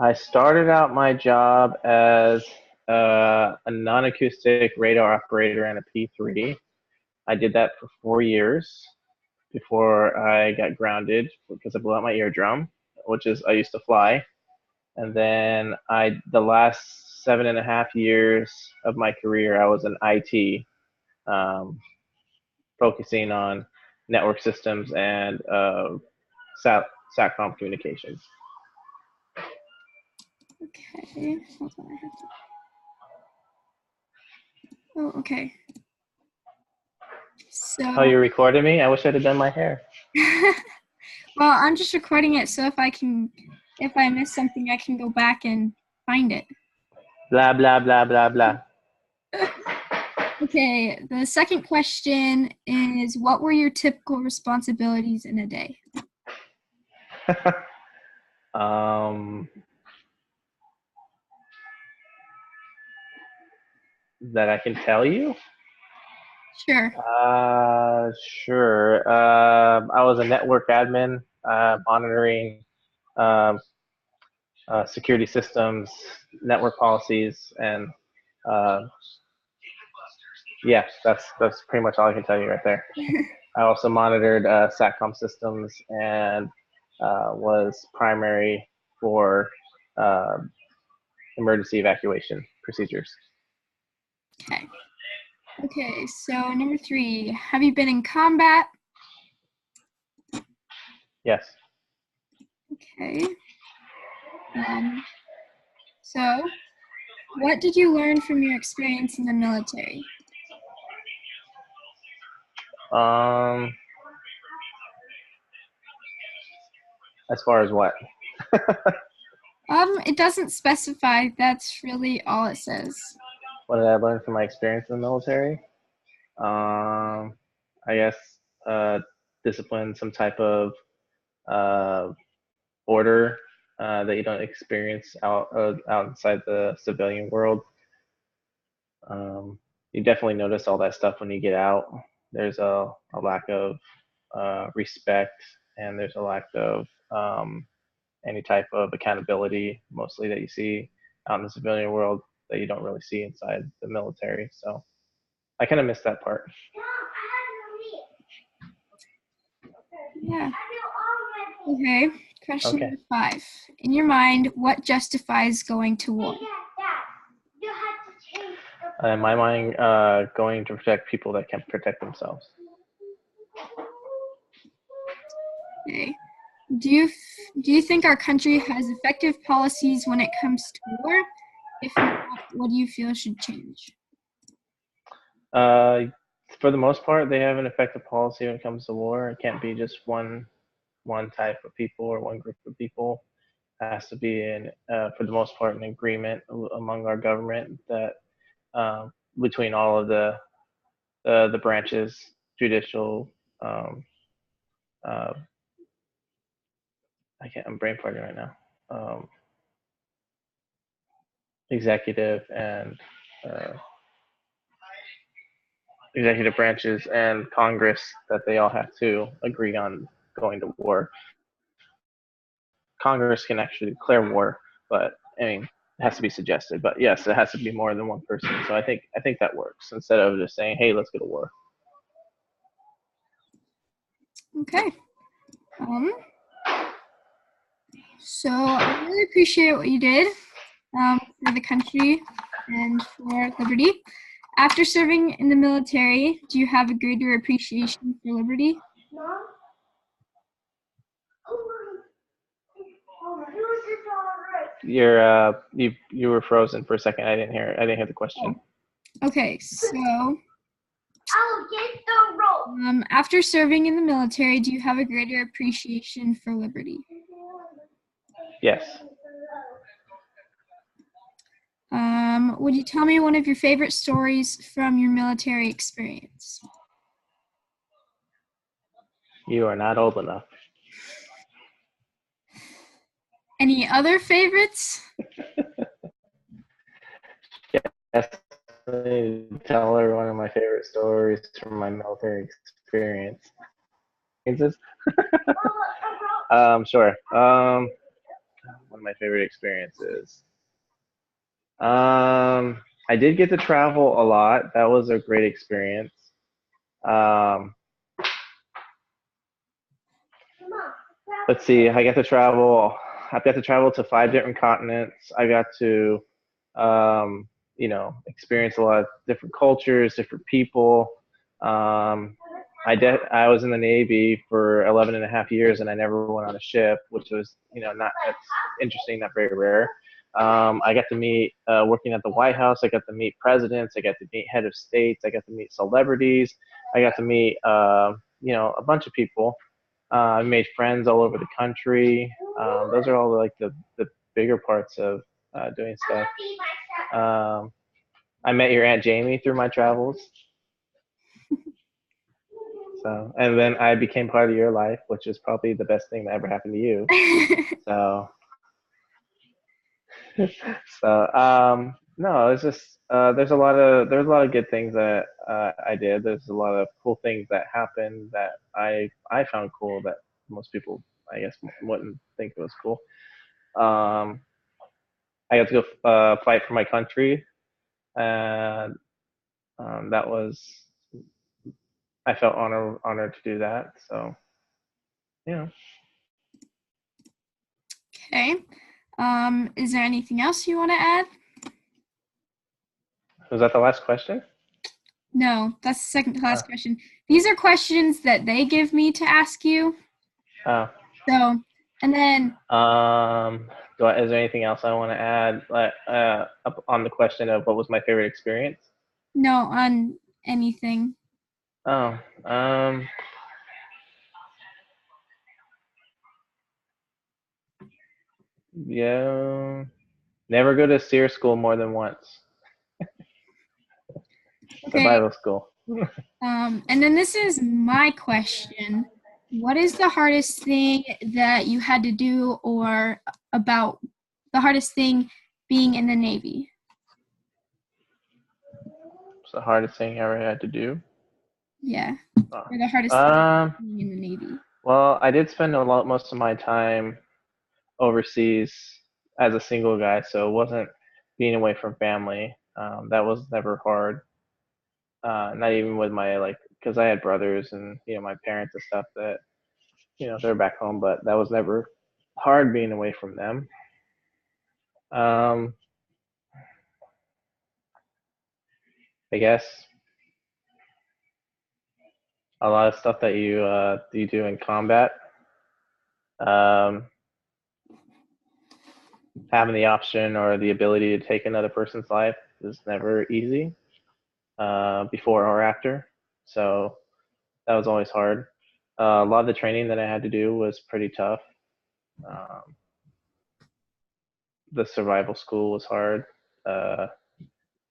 I started out my job as a non-acoustic radar operator and a P3. I did that for 4 years before I got grounded because I blew out my eardrum, which is I used to fly. And then the last 7.5 years of my career, I was in IT, um, focusing on network systems and SATCOM communications. Okay, hold on. Oh, okay. So. Oh, you recorded me? I wish I'd have done my hair. Well, I'm just recording it, so if I miss something, I can go back and find it. Blah, blah, blah, blah, blah. Okay, the second question is, what were your typical responsibilities in a day? That I can tell you? Sure. Sure. I was a network admin, monitoring security systems, network policies, and yeah, that's pretty much all I can tell you right there. I also monitored SATCOM systems and was primary for emergency evacuation procedures. Okay, so number 3, have you been in combat? Yes. Okay. So, what did you learn from your experience in the military? As far as what? It doesn't specify. That's really all it says. What did I learn from my experience in the military? I guess discipline, some type of order that you don't experience outside the civilian world. You definitely notice all that stuff when you get out. There's a lack of respect, and there's a lack of any type of accountability, mostly that you see out in the civilian world that you don't really see inside the military. So I kind of miss that part. Yeah. Okay. Question number 5. In your mind, what justifies going to war? In my mind, going to protect people that can't protect themselves. Okay. Do you think our country has effective policies when it comes to war? If not, what do you feel should change? For the most part, they have an effective policy when it comes to war. It can't be just one type of people or one group of people. It has to be for the most part, an agreement among our government that between all of the branches, judicial. I'm brain farting right now. Executive and executive branches and Congress, that they all have to agree on going to war. Congress can actually declare war, but I mean, it has to be suggested. But yes, it has to be more than one person. So I think that works instead of just saying, "Hey, let's go to war." Okay. So I really appreciate what you did for the country and for liberty. After serving in the military, do you have a greater appreciation for liberty? You were frozen for a second. I didn't hear the question. Okay, so after serving in the military, do you have a greater appreciation for liberty? Yes. Would you tell me one of your favorite stories from your military experience? You are not old enough. Any other favorites? Yes. Tell her one of my favorite stories from my military experience. Sure. One one of my favorite experiences? I did get to travel a lot. That was a great experience. Um, let's see. I got to travel. I've got to travel to 5 different continents. I got to, experience a lot of different cultures, different people. Um, I was in the Navy for 11 and a half years, and I never went on a ship, which was, not that's interesting, not very rare. I got to meet, working at the White House, I got to meet presidents, I got to meet head of states, I got to meet celebrities, I got to meet, a bunch of people. I made friends all over the country. Those are all like the bigger parts of doing stuff. Um, I met your Aunt Jamie through my travels. So, and then I became part of your life, which is probably the best thing that ever happened to you. So, no, it's just there's a lot of good things that I did. There's a lot of cool things that happened that I found cool that most people, I guess, wouldn't think it was cool. I got to go fight for my country, and that was I felt honored to do that. So, yeah. Okay. Is there anything else you want to add? Was that the last question? No, that's the second to last question. These are questions that they give me to ask you. Oh. So, and then. Is there anything else I want to add up on the question of what was my favorite experience? No, on anything. Oh, yeah. Never go to SEER school more than once. Okay. Survival school. And then this is my question. What is the hardest thing that you had to do, or about the hardest thing being in the Navy? It's the hardest thing I ever had to do. Yeah. Or the hardest thing being in the Navy. Well, I did spend most of my time overseas as a single guy, so it wasn't being away from family. That was never hard. Not even with my because I had brothers and my parents and stuff that they're back home, but that was never hard being away from them. I guess a lot of stuff that you do in combat. Having the option or the ability to take another person's life is never easy, before or after. So that was always hard. A lot of the training that I had to do was pretty tough. The survival school was hard.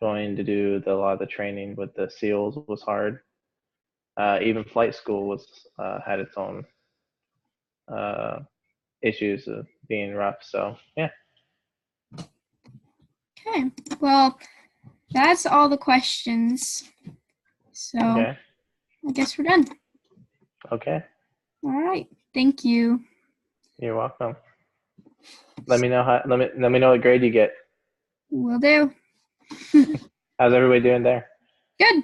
Going to do a lot of the training with the SEALs was hard. Even flight school had its own issues of being rough. So yeah. Okay. Well, that's all the questions. So Okay. I guess we're done. Okay. All right. Thank you. You're welcome. Let me know let me know what grade you get. Will do. How's everybody doing there? Good.